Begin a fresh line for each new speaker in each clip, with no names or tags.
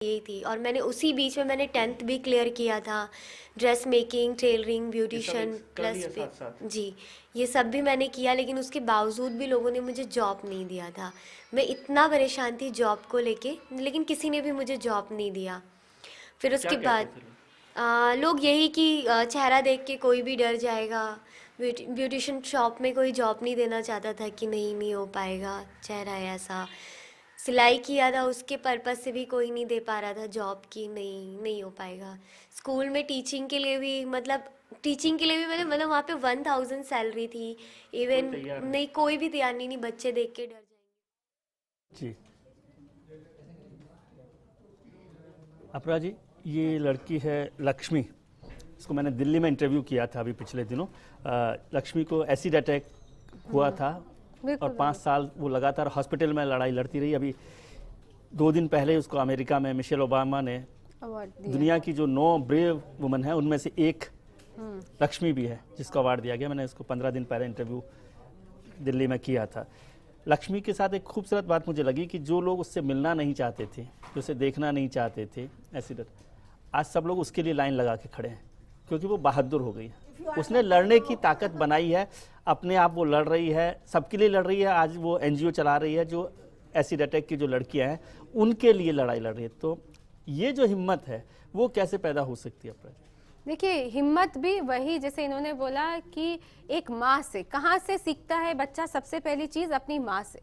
यही थी। और मैंने उसी बीच में मैंने 10th भी क्लियर किया था। Dress making, tailoring, beautician plus
साथ साथ।
जी, ये सब भी मैंने किया, लेकिन उसके बावजूद भी लोगों ने मुझे जॉब नहीं दिया था। मैं इतना परेशान थी जॉब को लेके, लेकिन किसी ने भी मुझे जॉब नहीं दिया। फिर
क्या
उसके
कहते
बाद
थे लोग?
लोग यही कि चेहरा देख के कोई भी डर जाएगा। ब्यूटिशियन शॉप में कोई जॉब नहीं देना चाहता था कि नहीं नहीं हो पाएगा, चेहरा है ऐसा। सिलाई किया था, उसके पर्पज़ से भी कोई नहीं दे पा रहा था जॉब की, नहीं नहीं हो पाएगा। स्कूल में टीचिंग के लिए भी टीचिंग के लिए भी मैंने वहाँ पे 1000 सैलरी थी।
कोई
इवन
तैयार नहीं।
नहीं, कोई भी तैयार नहीं, बच्चे देख के डर जाएंगे।
जी। अपरा जी, ये लड़की है लक्ष्मी। इसको मैंने दिल्ली में इंटरव्यू किया था अभी पिछले दिनों। लक्ष्मी को एसिड अटैक हुआ था और 5 साल वो लगातार हॉस्पिटल में लड़ाई लड़ती रही। अभी 2 दिन पहले उसको अमेरिका में मिशेल ओबामा ने दुनिया की जो 9 ब्रेव वुमन है उनमें से एक लक्ष्मी भी है जिसको अवार्ड दिया गया। मैंने इसको 15 दिन पहले इंटरव्यू दिल्ली में किया था। लक्ष्मी के साथ एक खूबसूरत बात मुझे लगी कि जो लोग उससे मिलना नहीं चाहते थे, जो उसे देखना नहीं चाहते थे, एसिड, आज सब लोग उसके लिए लाइन लगा के खड़े हैं क्योंकि वो बहादुर हो गई है। उसने लड़ने की ताकत बनाई है, अपने आप वो लड़ रही है, सबके लिए लड़ रही है। आज वो एनजीओ चला रही है जो एसिड अटैक की जो लड़कियां हैं उनके लिए लड़ाई लड़ रही है। तो ये जो हिम्मत है वो कैसे पैदा हो सकती है?
देखिए, हिम्मत भी वही जैसे इन्होंने बोला कि एक माँ से, कहाँ से सीखता है बच्चा? सबसे पहली चीज अपनी माँ से।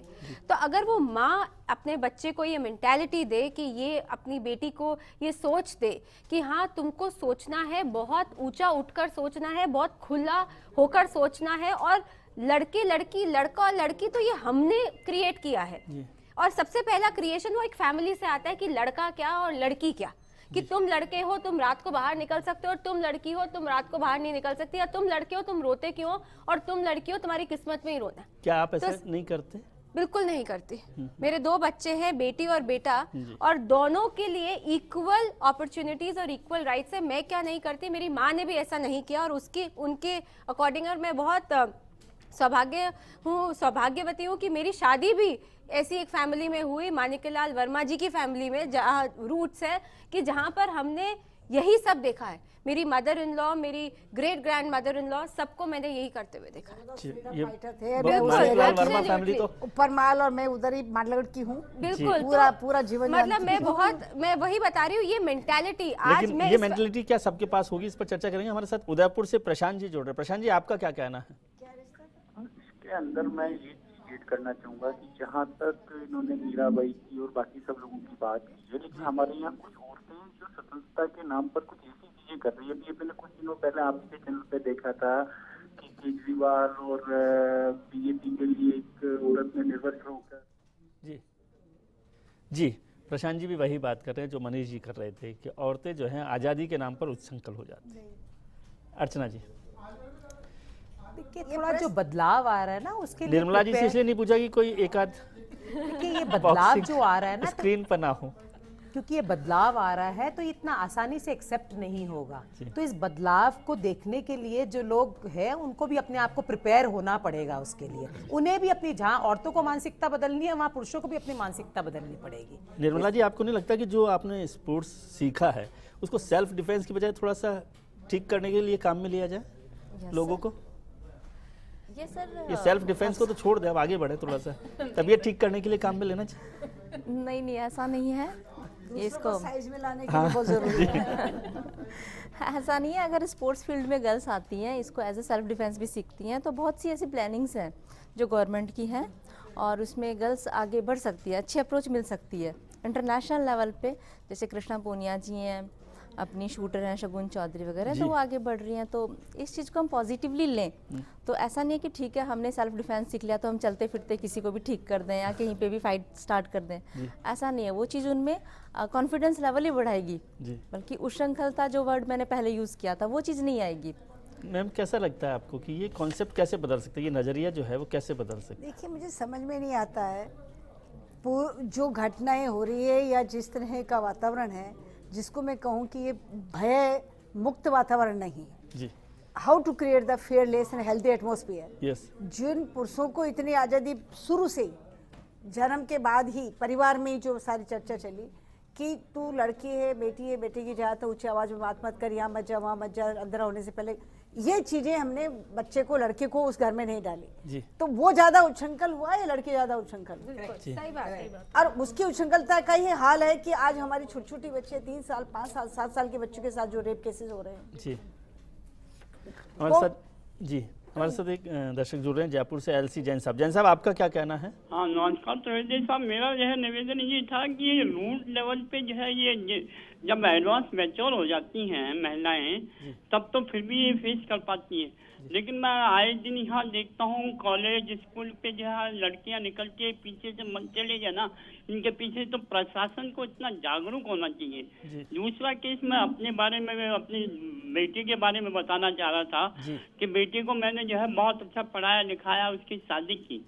तो अगर वो माँ अपने बच्चे को ये मेंटालिटी दे कि ये अपनी बेटी को ये सोच दे कि हाँ तुमको सोचना है, बहुत ऊंचा उठकर सोचना है, बहुत खुला होकर सोचना है, और लड़के लड़की, लड़का और लड़की तो ये हमने क्रिएट किया है। और सबसे पहला क्रिएशन वो एक फैमिली से आता है कि लड़का क्या और लड़की क्या, कि तुम लड़के हो तुम रात को बाहर निकल सकते हो, और तुम लड़की हो तुम रात को बाहर नहीं निकल सकती, या तुम लड़के हो तुम रोते क्यों, और तुम लड़की हो तुम्हारी किस्मत में ही रोना है।
क्या आप ऐसा नहीं करते?
बिल्कुल नहीं करती। मेरे 2 बच्चे हैं, बेटी और बेटा, और दोनों के लिए इक्वल अपॉर्चुनिटीज और इक्वल राइट्स है। मैं क्या नहीं करती, मेरी माँ ने भी ऐसा नहीं किया, और उसकी उनके अकॉर्डिंग मैं बहुत सौभाग्यवती हूँ कि मेरी शादी भी ऐसी एक फैमिली में हुई, माणिक्यलाल वर्मा जी की फैमिली में, जहाँ रूट्स है कि जहाँ पर हमने यही सब देखा है। मेरी मदर इन लॉ, मेरी great grand mother in law, सबको मैंने यही करते हुए देखा है।
माणिक्यलाल वर्मा फैमिली तो
ऊपर माल, और मैं उधर ही माडलगढ़ की हूँ।
बिल्कुल,
पूरा जीवन
मतलब मैं वही बता रही हूँ, ये मेंटालिटी आज
लेकिन
मैं
ये मेंटालिटी क्या सबके पास होगी? इस पर चर्चा करेंगे। हमारे साथ उदयपुर से प्रशांत जी जुड़ रहे हैं। प्रशांत जी, आपका क्या कहना है?
इसके अंदर मैं ये चीज ऐड करना चाहूंगा कि जहाँ तक इन्होंने मीराबाई की और बाकी सब लोगों की बात की है, लेकिन हमारे यहाँ कुछ औरतें जो स्वतंत्रता के नाम पर कुछ ऐसी चीजें कर रही है। अभी मैंने कुछ दिनों पहले आपके चैनल पे देखा था कि केजरीवाल और बीजेपी के लिए एक औरत ने निर्वस्त्र होकर।
जी जी, प्रशांत जी भी वही बात कर रहे हैं जो मनीष जी कर रहे थे कि औरतें जो हैं आज़ादी के नाम पर उच्छृंखल हो जाती हैं। अर्चना जी,
थोड़ा जो बदलाव आ रहा है ना उसके लिए
निर्मला जी से इसलिए नहीं पूछा कि कोई एक आध
देखिए ये बदलाव जो आ रहा है ना
स्क्रीन पर ना हो,
क्योंकि ये बदलाव आ रहा है तो इतना आसानी से एक्सेप्ट नहीं होगा। तो इस बदलाव को देखने के लिए जो लोग हैं उनको भी अपने आप को प्रिपेयर होना पड़ेगा। उसके लिए उन्हें भी अपनी, जहाँ औरतों को मानसिकता बदलनी है वहाँ पुरुषों को भी अपनी मानसिकता बदलनी पड़ेगी।
निर्मला जी, आपको नहीं लगता कि जो आपने स्पोर्ट्स सीखा है उसको सेल्फ डिफेंस की बजाय थोड़ा सा ठीक करने के लिए काम में लिया जाए लोगों को? ये सेल्फ डिफेंस को तो छोड़ दे, अब आगे बढ़े, थोड़ा सा तबीयत ठीक करने के लिए काम में लेना चाहिए।
नहीं, ऐसा नहीं है। ये इसको
साइज में लाने के लिए बहुत जरूरी है।
ऐसा नहीं है। अगर स्पोर्ट्स फील्ड में गर्ल्स आती हैं, इसको एज ए सेल्फ डिफेंस भी सीखती हैं, तो बहुत सी ऐसी प्लानिंग्स हैं जो गवर्नमेंट की हैं, और उसमें गर्ल्स आगे बढ़ सकती है, अच्छी अप्रोच मिल सकती है इंटरनेशनल लेवल पे। जैसे कृष्णा पूनिया जी हैं, अपनी शूटर हैं शगुन चौधरी वगैरह, तो वो आगे बढ़ रही हैं। तो इस चीज़ को हम पॉजिटिवली लें। तो ऐसा नहीं है कि ठीक है हमने सेल्फ डिफेंस सीख लिया तो हम चलते फिरते किसी को भी ठीक कर दें या कहीं पे भी फाइट स्टार्ट कर दें, ऐसा नहीं है। वो चीज़ उनमें कॉन्फिडेंस लेवल ही बढ़ाएगी, बल्कि उच्छृंखलता जो वर्ड मैंने पहले यूज़ किया था वो चीज़ नहीं आएगी।
मैम, कैसा लगता है आपको कि ये कॉन्सेप्ट कैसे बदल सकते हैं, ये नज़रिया जो है वो कैसे बदल सकते हैं?
देखिए, मुझे समझ में नहीं आता है जो घटनाएं हो रही है या जिस तरह का वातावरण है, जिसको मैं कहूँ कि ये भय मुक्त वातावरण नहीं
जी।
How to create the fearless and healthy atmosphere.
Yes.
जिन पुरुषों को इतनी आज़ादी शुरू से जन्म के बाद ही परिवार में ही जो सारी चर्चा चली कि तू लड़की है, बेटे की ज़्यादा ऊंची आवाज़ में बात मत कर, यहाँ मत जा, वहाँ मत जा, अंदर होने से पहले, ये चीज़ें हमने बच्चे को, लड़के को उस घर में नहीं डाली।
जी।
तो वो ज़्यादा उच्छृंखल हुआ या लड़की ज़्यादा उच्छृंखल?
सही बात।
और उसकी उच्छृंखलता का ये हाल है कि आज हमारी छोटी छोटी बच्चे 3 साल, 5 साल, 7 साल के बच्चों के साथ जो रेप केसेस हो रहे हैं।
जी हमारे साथ, जी हमारे साथ एक दर्शक जुड़ रहे हैं जयपुर से, एलसी जैन साहब। जैन साहब, आपका क्या कहना है?
हाँ नमस्कार त्रिवेदी साहब, मेरा जो है निवेदन ये था कि ये रूट लेवल पे जो है ये जब एडवांस मैच्योर हो जाती हैं महिलाएं तब तो फिर भी ये फेस कर पाती है, लेकिन मैं आए दिन यहाँ देखता हूँ कॉलेज स्कूल पे जो है लड़कियाँ निकल के पीछे से चले जाए ना, इनके पीछे तो प्रशासन को इतना जागरूक होना चाहिए। दूसरा केस मैं अपने बारे में, अपनी बेटी के बारे में बताना चाह रहा था कि बेटी को मैंने जो है बहुत अच्छा पढ़ाया लिखाया, उसकी शादी की,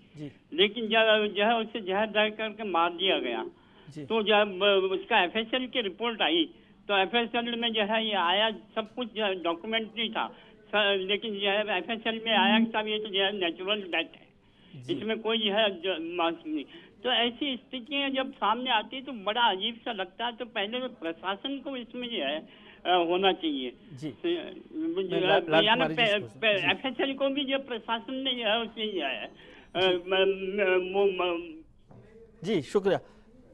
लेकिन जब जो है उसे जहर दे करके मार दिया गया। तो जब उसका एफएसएल की रिपोर्ट आई तो एफएसएल में जो है ये आया, सब कुछ डॉक्यूमेंट्री था, लेकिन जो है एफएसएल में आया कि साहब ये तो जो है नेचुरल डेथ है, इसमें कोई जो है मास्क नहीं। तो ऐसी स्थितियाँ जब सामने आती है तो बड़ा अजीब सा लगता है। तो पहले तो प्रशासन को इसमें जो है होना चाहिए, एफएसएल को भी जो प्रशासन ने जो है उसमें जो है
जी शुक्रिया।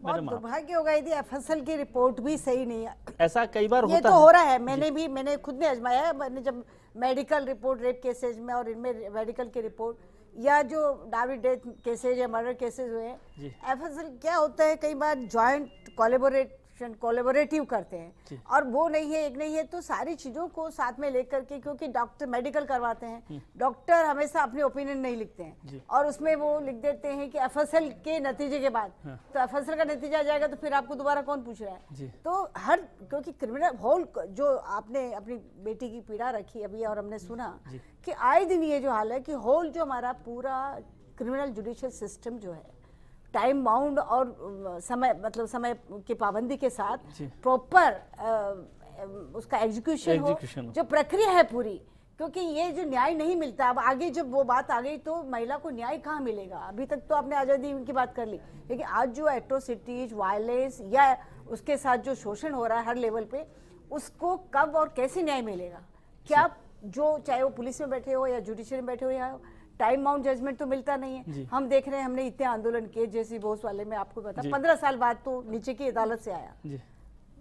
बहुत दुर्भाग्य होगा यदि एफएसएल की रिपोर्ट भी सही नहीं है।
ऐसा कई बार
ये
होता
तो
है।
हो रहा है, मैंने खुद ने आजमाया है। मैंने जब मेडिकल रिपोर्ट रेप केसेज में और इनमें मेडिकल की रिपोर्ट या जो डायरेक्ट डेथ केसेज या मर्डर केसेज हुए हैं, एफएसएल क्या होता है कई बार जॉइंट कोलैबोरेटिव करते हैं, और वो नहीं है, एक नहीं है, तो सारी चीज़ों को साथ में लेकर के, क्योंकि डॉक्टर मेडिकल करवाते हैं, डॉक्टर हमेशा अपने ओपिनियन नहीं लिखते हैं और उसमें वो लिख देते हैं कि एफएसएल के नतीजे के बाद, तो एफएसएल का नतीजा आ जाएगा तो फिर आपको दोबारा कौन पूछ रहा है। तो हर, क्योंकि क्रिमिनल होल जो आपने अपनी बेटी की पीड़ा रखी अभी और हमने सुना कि आए दिन ये जो हाल है कि होल जो हमारा पूरा क्रिमिनल जुडिशियल सिस्टम जो है टाइम बाउंड और समय, मतलब समय की पाबंदी के साथ प्रॉपर उसका एग्जीक्यूशन हो, जो प्रक्रिया है पूरी, क्योंकि ये जो न्याय नहीं मिलता, अब आगे जब वो बात आ गई तो महिला को न्याय कहाँ मिलेगा। अभी तक तो आपने आज़ादी की बात कर ली, लेकिन आज जो एट्रोसिटीज, वायलेंस या उसके साथ जो शोषण हो रहा है हर लेवल पे, उसको कब और कैसे न्याय मिलेगा? क्या जो, चाहे वो पुलिस में बैठे हो या जुडिशरी में बैठे हो, या टाइम बाउंड जजमेंट तो मिलता नहीं है। हम देख रहे हैं, हमने इतने आंदोलन किए, जैसी बोस वाले में आपको पता 15 साल बाद तो नीचे की अदालत से आया।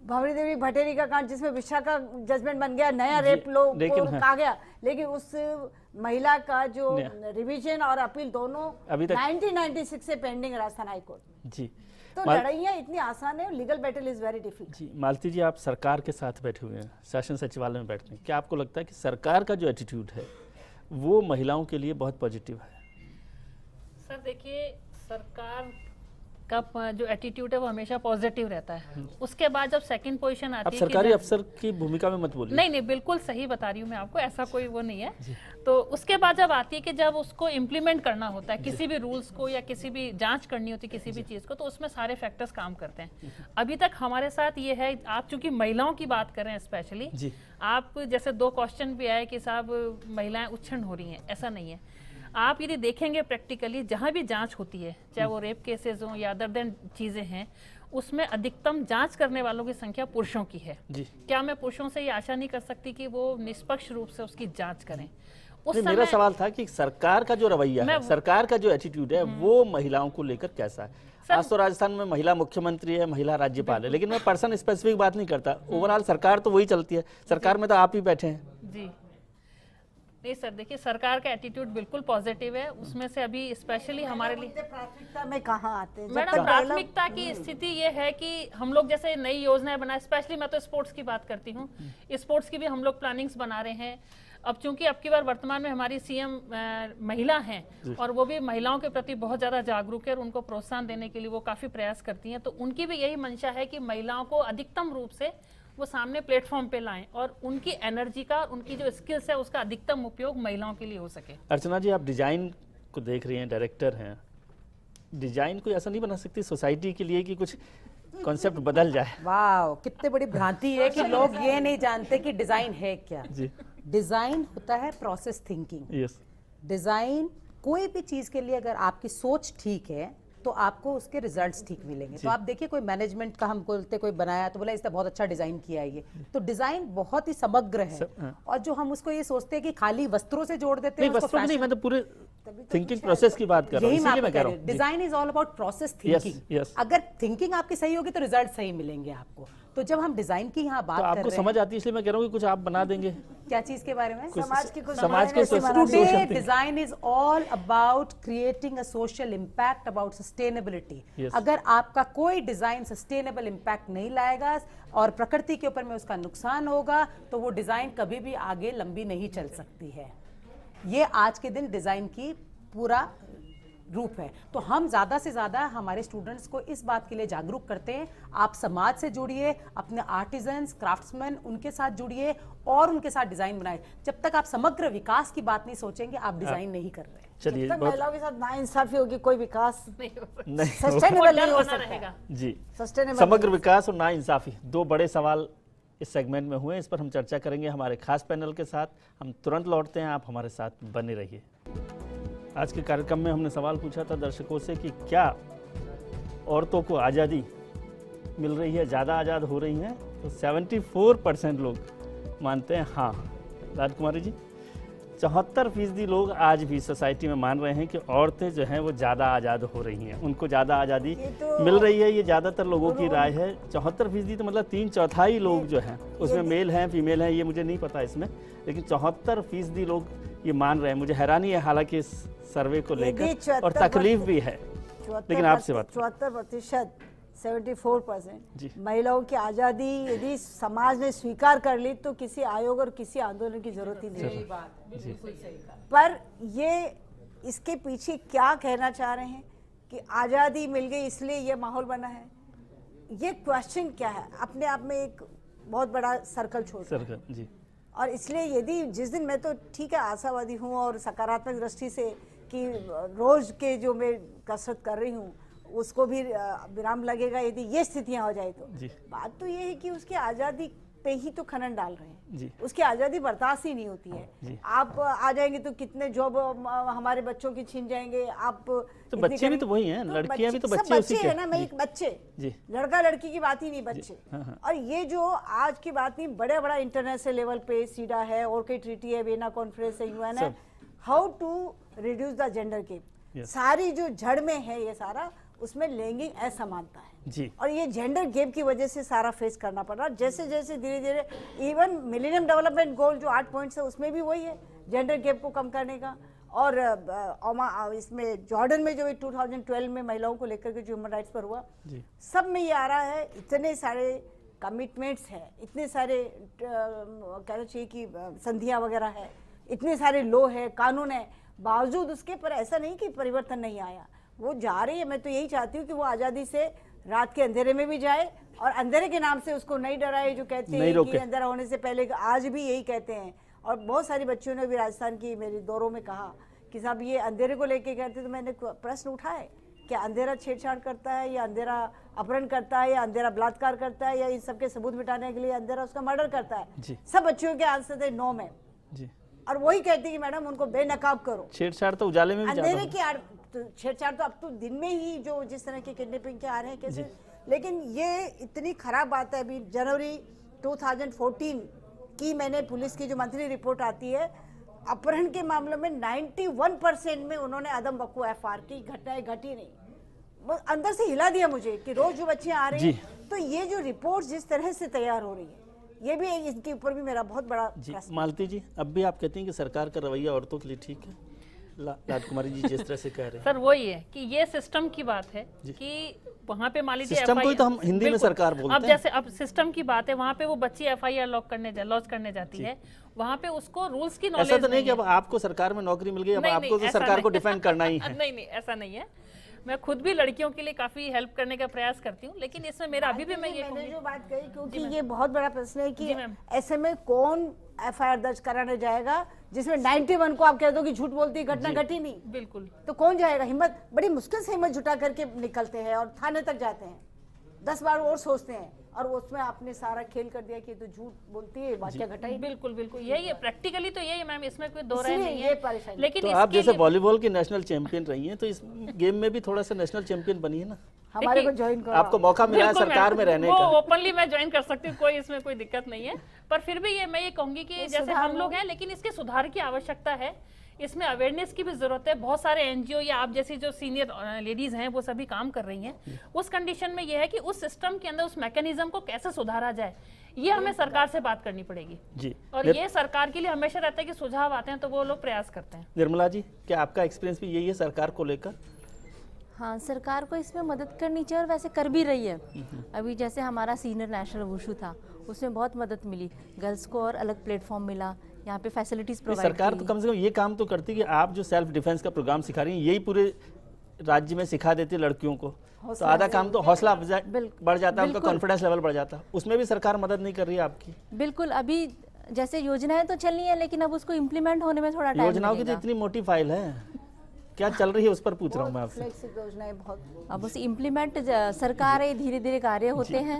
भंवरी देवी भटेरी का कांड जिसमें विशा का जजमेंट बन गया, नया रेप लो कहा गया, लेकिन उस महिला का जो रिवीजन और अपील दोनों अभी तक 1996 से पेंडिंग राजस्थान हाईकोर्ट जी। तो लड़ाइयाँ इतनी आसान है, legal battle is very difficult
जी। मालती जी, आप सरकार के साथ बैठे हुए हैं, शासन सचिवालय में बैठते हैं, क्या आपको लगता है कि सरकार का जो एटीट्यूड है वो महिलाओं के लिए बहुत पॉजिटिव है?
सर देखिए, सरकार का जो एटीट्यूड है वो हमेशा पॉजिटिव रहता है। उसके बाद जब सेकंड पोजीशन आती है,
सरकारी अफसर की भूमिका में मत बोलिए।
नहीं, बिल्कुल सही बता रही हूँ मैं आपको, ऐसा कोई वो नहीं है। तो उसके बाद जब आती है कि जब उसको इम्प्लीमेंट करना होता है किसी भी रूल्स को, या किसी भी जांच करनी होती है किसी भी चीज़ को, तो उसमें सारे फैक्टर्स काम करते हैं। अभी तक हमारे साथ ये है, आप चूंकि महिलाओं की बात कर रहे हैं स्पेशली, आप जैसे 2 क्वेश्चन भी आए कि साहब महिलाएं उच्छृण हो रही हैं, ऐसा नहीं है। आप यदि देखेंगे प्रैक्टिकली जहाँ भी जांच होती है, चाहे वो रेप केसेस हों या अदर देन चीज़ें हैं, उसमें अधिकतम जांच करने वालों की संख्या पुरुषों की है। क्या मैं पुरुषों से ये आशा नहीं कर सकती कि वो निष्पक्ष रूप से उसकी जांच करें?
उस समय मेरा सवाल था कि सरकार का जो रवैया है, सरकार का जो एटीट्यूड है वो महिलाओं को लेकर कैसा है? आज तो राजस्थान में महिला मुख्यमंत्री है, महिला राज्यपाल है, लेकिन मैं पर्सन स्पेसिफिक बात नहीं करता, ओवरऑल सरकार तो वही चलती है। सरकार में तो आप ही बैठे हैं
जी। नहीं सर, देखिए सरकार का एटीट्यूड बिल्कुल पॉजिटिव है। उसमें से अभी स्पेशली हमारे लिए
प्राथमिकता में कहाँ आते हैं
मैडम? प्राथमिकता की स्थिति ये है कि हम लोग जैसे नई योजनाएं बनाए, स्पेशली मैं तो स्पोर्ट्स की बात करती हूँ, स्पोर्ट्स की भी हम लोग प्लानिंग्स बना रहे हैं। अब चूंकि अब की बार वर्तमान में हमारी सीएम महिला हैं और वो भी महिलाओं के प्रति बहुत ज़्यादा जागरूक है और उनको प्रोत्साहन देने के लिए वो काफ़ी प्रयास करती हैं, तो उनकी भी यही मंशा है कि महिलाओं को अधिकतम रूप से वो सामने प्लेटफॉर्म पे लाएं और उनकी एनर्जी का, उनकी जो स्किल्स है उसका अधिकतम उपयोग महिलाओं के लिए हो सके।
अर्चना जी, आप डिजाइन को देख रही हैं, डायरेक्टर हैं, डिजाइन को ऐसा नहीं बना सकती सोसाइटी के लिए कि कुछ कॉन्सेप्ट बदल जाए?
वाह, कितने बड़ी भ्रांति है कि लोग ये नहीं जानते कि डिजाइन है क्या।
जी।
डिजाइन होता है प्रोसेस थिंकिंग।
यस।
डिजाइन कोई भी चीज के लिए अगर आपकी सोच ठीक है तो आपको उसके रिजल्ट्स ठीक मिलेंगे। तो आप देखिए कोई मैनेजमेंट का हम बोलते कोई बनाया तो बोला इसने बहुत अच्छा डिजाइन किया है, ये तो डिजाइन बहुत ही समग्र है। और जो हम उसको ये सोचते हैं कि खाली वस्त्रों से जोड़ देते हैं,
नहीं वस्त्रों में नहीं, मैं तो पूरे थिंकिंग प्रोसेस की बात कर रहा हूँ, इसीलिए मैं कह रहा हूँ।
Design is all about process thinking. अगर थिंकिंग आपकी सही होगी तो रिजल्ट सही मिलेंगे आपको। तो जब हम डिजाइन की यहाँ बात
तो
कर
आपको
रहे
समझ आती है, इसलिए मैं कह रहा हूँ कि कुछ आप बना देंगे।
क्या चीज के बारे में?
समाज की कुछ
समाज के
Today design is all about creating a social impact, about sustainability.
Yes.
अगर आपका कोई डिजाइन सस्टेनेबल इम्पैक्ट नहीं लाएगा और प्रकृति के ऊपर में उसका नुकसान होगा तो वो डिजाइन कभी भी आगे लंबी नहीं चल सकती है। ये आज के दिन डिजाइन की पूरा रूप है। तो हम ज्यादा से ज्यादा हमारे स्टूडेंट्स को इस बात के लिए जागरूक करते हैं, आप समाज से जुड़िए, अपने आर्टिजन्स क्राफ्ट्समैन उनके साथ जुड़िए और उनके साथ डिजाइन बनाए। जब तक आप समग्र विकास की बात नहीं सोचेंगे आप डिजाइन नहीं कर रहे।
चलिए
जब तक महिलाओं के साथ नाइंसाफी होगी कोई विकास
नहीं
सस्टेनेबल नहीं हो सकता।
जी,
सस्टेनेबल
समग्र विकास और नाइंसाफी, दो बड़े सवाल इस सेगमेंट में हुए, इस पर हम चर्चा करेंगे हमारे खास पैनल के साथ। हम तुरंत लौटते हैं, आप हमारे साथ बने रहिए। आज के कार्यक्रम में हमने सवाल पूछा था दर्शकों से कि क्या औरतों को आज़ादी मिल रही है, ज़्यादा आज़ाद हो रही हैं? तो 74% लोग मानते हैं हाँ। राजकुमारी जी, 74% लोग आज भी सोसाइटी में मान रहे हैं कि औरतें जो हैं वो ज़्यादा आज़ाद हो रही हैं, उनको ज़्यादा आज़ादी मिल रही है। ये ज़्यादातर लोगों की राय है। 74% तो मतलब 3/4 लोग जो हैं उसमें मेल हैं फीमेल हैं, ये मुझे नहीं पता इसमें, लेकिन 74% लोग ये मान रहे हैं। मुझे हैरानी है हालांकि इस सर्वे को लेकर और तकलीफ भी है, लेकिन आपसे बात
74% 74% महिलाओं की आजादी यदि समाज ने स्वीकार कर ली तो किसी आयोग और किसी आंदोलन की जरूरत ही नहीं है। पर ये इसके पीछे क्या कहना चाह रहे हैं कि आजादी मिल गई इसलिए ये माहौल बना है, ये क्वेश्चन क्या है? अपने आप में एक बहुत बड़ा सर्कल छोड़ता है।
जी।
और इसलिए यदि जिस दिन मैं तो ठीक है आशावादी हूँ और सकारात्मक दृष्टि से कि रोज के जो मैं कसरत कर रही हूँ उसको भी विराम लगेगा यदि ये स्थितियां हो जाए तो। बात तो ये है कि उसकी आज़ादी पे ही तो खनन डाल रहे हैं, उसकी आज़ादी बर्दाश्त ही नहीं होती है। आप आ जाएंगे तो कितने जॉब हमारे बच्चों की छीन जाएंगे। आप
तो बच्चे भी तो वही हैं, लड़कियां भी तो बच्चे उसी के
हैं ना। मैं एक बच्चे, लड़का लड़की की बात ही नहीं, बच्चे। और ये जो आज की बात नहीं, बड़े बड़ा इंटरनेशनल लेवल पे सीडा है और कई ट्रीटी है, वेना कॉन्फ्रेंस है, यूएन है, how to reduce the gender gap. सारी जो जड़ में है ये सारा, उसमें लैंगिक असमानता है
जी।
और ये जेंडर गैप की वजह से सारा फेस करना पड़ रहा है। जैसे जैसे धीरे धीरे इवन मिलेनियम डेवलपमेंट गोल जो 8 पॉइंट्स है उसमें भी वही है, जेंडर गैप को कम करने का। और इसमें जॉर्डन में जो 2012 में महिलाओं को लेकर के जो ह्यूमन राइट्स पर हुआ, सब में ये आ रहा है, इतने सारे कमिटमेंट्स हैं, इतने सारे कहना चाहिए कि संधियाँ वगैरह है, इतने सारे लॉ है, कानून है, बावजूद उसके पर ऐसा नहीं कि परिवर्तन नहीं आया, वो जा रही है। मैं तो यही चाहती हूँ कि वो आज़ादी से रात के अंधेरे में भी जाए और अंधेरे के नाम से उसको नहीं डराए, जो कहते हैं कि अंधेरा होने से पहले, आज भी यही कहते हैं। और बहुत सारी बच्चियों ने भी राजस्थान की मेरे दौरों में कहा कि साहब ये अंधेरे को लेके कहते, तो मैंने प्रश्न उठाए क्या अंधेरा छेड़छाड़ करता है या अंधेरा अपहरण करता है या अंधेरा बलात्कार करता है या इन सबके सबूत मिटाने के लिए अंधेरा उसका मर्डर करता है? सब बच्चियों के आंसर थे नो में। और वही कहती कि मैडम उनको बेनकाब करो।
छेड़छाड़ तो उजाले में भी
अंधेरे की छेड़छाड़ तो अब तो दिन में ही जो जिस तरह के किडनैपिंग के आ रहे हैं कैसे। लेकिन ये इतनी खराब बात है। अभी जनवरी 2014 की मैंने पुलिस की जो मंथली रिपोर्ट आती है, अपहरण के मामलों में 91% में उन्होंने अदम बख्तू एफआर की घटनाएं घटी नहीं। वो अंदर से हिला दिया मुझे कि रोज जो बच्चियां आ रही हैं, तो ये जो रिपोर्ट जिस तरह से तैयार हो रही है, ये भी इनके ऊपर भी मेरा बहुत बड़ा प्रश्न।
मालती जी, अब भी आप कहती हैं कि सरकार का रवैया औरतों के लिए ठीक है? राजकुमारी जी जिस तरह से कह रहे हैं
सर, वही है कि ये सिस्टम की बात है कि वहाँ पे मान लीजिए
सिस्टम को ही तो हम हिंदी में सरकार बोलते हैं।
अब जैसे अब सिस्टम की बात है, वहाँ पे वो बच्ची एफआईआर लॉन्च करने जाती है, वहाँ पे उसको रूल्स की नॉलेज
ऐसा तो नहीं कि अब आपको सरकार में नौकरी मिल गई, अब आपको तो सरकार को डिफेंड करना ही है।
नहीं, ऐसा नहीं है। मैं खुद भी लड़कियों के लिए काफी हेल्प करने का प्रयास करती हूँ, लेकिन इसमें मेरा अभी भी मैं ये
मैंने जो बात कही, क्योंकि ये बहुत बड़ा प्रश्न है कि ऐसे में कौन एफआईआर दर्ज कराने जाएगा जिसमें 91 को आप कह दो कि झूठ बोलती है, घटना घटी नहीं।
बिल्कुल।
तो कौन जाएगा? हिम्मत, बड़ी मुश्किल से हिम्मत जुटा करके निकलते हैं और थाने तक जाते हैं। 10 बार और सोचते हैं, और उसमें आपने सारा खेल कर दिया कि ये तो झूठ बोलती है, वाक्य घटाई।
बिल्कुल बिल्कुल यही है, प्रैक्टिकली तो यही है मैम, इसमें कोई दो राय
इसलिए
नहीं
ये
है।
परेशानी।
लेकिन
तो आप
इसके
जैसे
लिए-
वॉलीबॉल की नेशनल चैंपियन रही हैं, तो इस गेम में भी थोड़ा सा नेशनल चैंपियन बनी है ना,
हमारे को ज्वाइन करो।
आपको मौका मिला है
बिल्कुल
सरकार
मैम,
में रहने
वो
का।
ओपनली मैं ज्वाइन कर सकती हूँ, कोई इसमें कोई दिक्कत नहीं है। पर फिर भी ये मैं ये कहूंगी कि जैसे हम लोग हैं, लेकिन इसके सुधार की आवश्यकता है, इसमें अवेयरनेस की भी जरूरत है। बहुत सारे एनजीओ या आप जैसी जो सीनियर लेडीज हैं वो सभी काम कर रही हैं। उस कंडीशन में ये है कि उस सिस्टम के अंदर उस मैकेनिज्म को कैसे सुधारा जाए, ये हमें सरकार से बात करनी पड़ेगी
जी।
और ये सरकार के लिए हमेशा रहता है कि सुझाव आते हैं तो वो लोग प्रयास करते हैं।
निर्मला जी, क्या आपका एक्सपीरियंस भी यही है सरकार को लेकर?
हाँ, सरकार को इसमें मदद करनी चाहिए और वैसे कर भी रही है। अभी जैसे हमारा सीनियर नेशनल वुशु था, उसमें बहुत मदद मिली, गर्ल्स को और अलग प्लेटफॉर्म मिला, यहाँ पे फैसिलिटीज प्रोवाइड
सरकार तो कम से कम ये काम तो करती है कि आप जो सेल्फ डिफेंस का प्रोग्राम सिखा रही हैं, यही पूरे राज्य में सिखा देती है लड़कियों को, तो आधा काम तो हौसला बढ़ जाता है, उनका कॉन्फिडेंस लेवल बढ़ जाता है। उसमें भी सरकार मदद नहीं कर रही है आपकी?
बिल्कुल, अभी जैसे योजनाएं तो चल रही है, लेकिन अब उसको इम्प्लीमेंट होने में थोड़ा टाइम
योजनाओं की तो इतनी मोटी फाइल है, क्या चल रही है उस पर पूछ रहा हूँ मैं आपसे।
फ्लेक्सिबल योजनाएं बहुत।
अब उसे इम्प्लीमेंट सरकार है, धीरे धीरे कार्य होते हैं,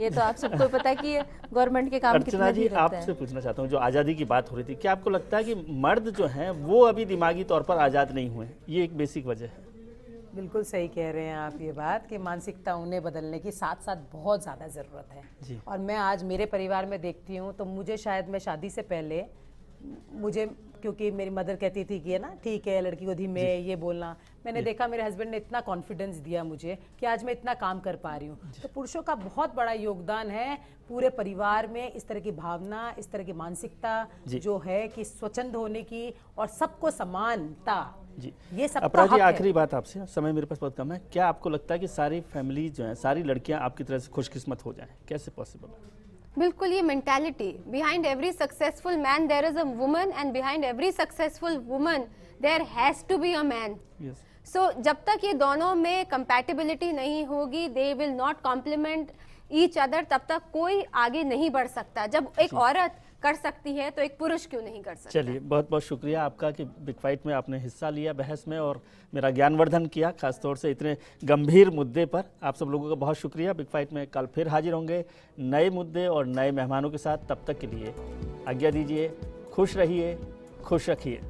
ये तो आप सबको पता है कि गवर्नमेंट के काम
अर्चना
कितने
जी,
धीरे होते
आपसे
हैं।
पूछना चाहता हूँ, जो आज़ादी की बात हो रही थी, क्या आपको लगता है कि मर्द जो हैं वो अभी दिमागी तौर पर आज़ाद नहीं हुए? ये एक बेसिक वजह है।
बिल्कुल सही कह रहे हैं आप ये बात कि मानसिकता उन्हें बदलने की साथ साथ बहुत ज़्यादा ज़रूरत है।
जी।
और मैं आज मेरे परिवार में देखती हूँ तो मुझे शायद, मैं शादी से पहले मुझे, क्योंकि मेरी मदर कहती थी कि है ना ठीक है लड़की को धीमे ये बोलना, मैंने देखा मेरे हस्बैंड ने इतना कॉन्फिडेंस दिया मुझे कि आज मैं इतना काम कर पा रही हूँ। तो पुरुषों का बहुत बड़ा योगदान है पूरे परिवार में, इस तरह की भावना, इस तरह की मानसिकता जो है कि स्वच्छंद होने की और सबको समानता,
जी,
ये सब
अपरा जी, आखिरी बात आपसे, समय मेरे पास बहुत कम है। क्या आपको लगता है कि सारी फैमिली जो है, सारी लड़कियां आपकी तरह से खुशकिस्मत हो जाएं? कैसे पॉसिबल है?
बिल्कुल, ये mentality, behind every successful man there is a woman and behind every successful woman there has to be a man.
Yes.
So जब तक ये दोनों में कंपैटिबिलिटी नहीं होगी, they will not complement each other, तब तक कोई आगे नहीं बढ़ सकता। जब एक औरत कर सकती है तो एक पुरुष क्यों नहीं कर सकता?
चलिए, बहुत बहुत शुक्रिया आपका कि बिग फाइट में आपने हिस्सा लिया बहस में और मेरा ज्ञानवर्धन किया, खासतौर से इतने गंभीर मुद्दे पर। आप सब लोगों का बहुत शुक्रिया। बिग फाइट में कल फिर हाजिर होंगे नए मुद्दे और नए मेहमानों के साथ। तब तक के लिए आज्ञा दीजिए, खुश रहिए, खुश रखिए।